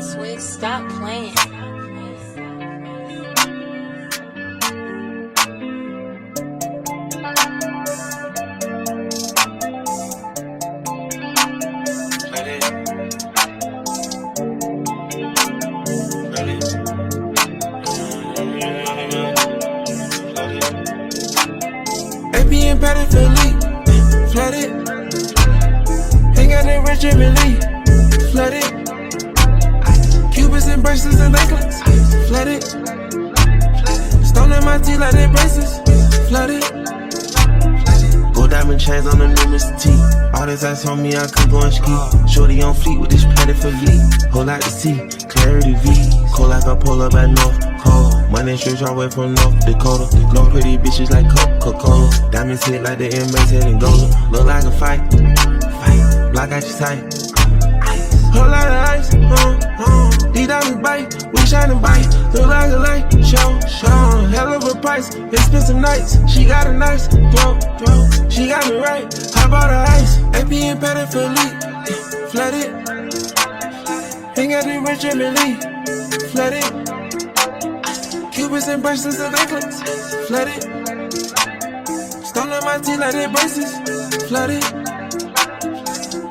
Switch, stop playing. Being better for leak, flooded. Ain't got that rich Emily, flooded. Cubits and bracelets and necklaces, flooded. Stone in my teeth like they braces, flooded. Gold diamond chains on the new Mr. T. All this ice on me, I could go and ski. Shorty on fleet with this planet for leak. Whole lot to see, clarity V. Cold like a polar by North Cold. Money straight all way from North Dakota. No pretty bitches like Coca-Cola. Diamonds hit like the inmates head and gold. Look like a fight. Block out your sight. Whole lot of ice, these diamonds bite, we shining bright. Look like a light, show. Hell of a price, expensive nights. She got a nice throat. She got me right, I bought her ice. AP and better for leak, flooded. Ain't got the rich Emily, flooded. Cubits and bracelets and necklaces, flooded. Stone in my teeth like they braces, flooded.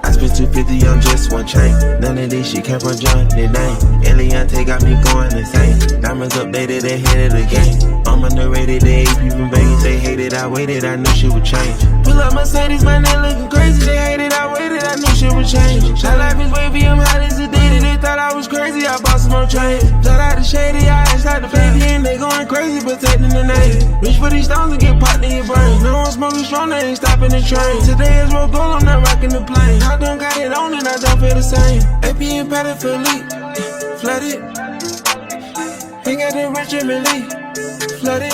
I spent 250 on just one chain. None of this shit came from John, the name. Eliante got me going insane. Diamonds updated, ahead of the game. I'm underrated, the AP from Vegas. They hated, I waited, I knew shit would change. Pull up Mercedes, man, they looking crazy. They hated, I waited, I knew shit would change. My life is wavy, I'm hot as a ditty. They thought I was crazy, I bought some more trains. Blood out the shady, I asked out the baby, and they going crazy, protecting the name. Reach for these stones and get popped in your brain. No one smoking strong, they ain't stopping the train. Today is roll gold, I'm not rocking the plane. I done got it on and I don't feel the same. AP and pattern for leak, flooded. Ain't got the rich Emily, flooded.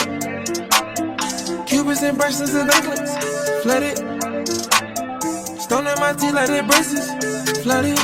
Cubits and bracelets and necklaces, flooded. Stone in my teeth like they braces, flooded.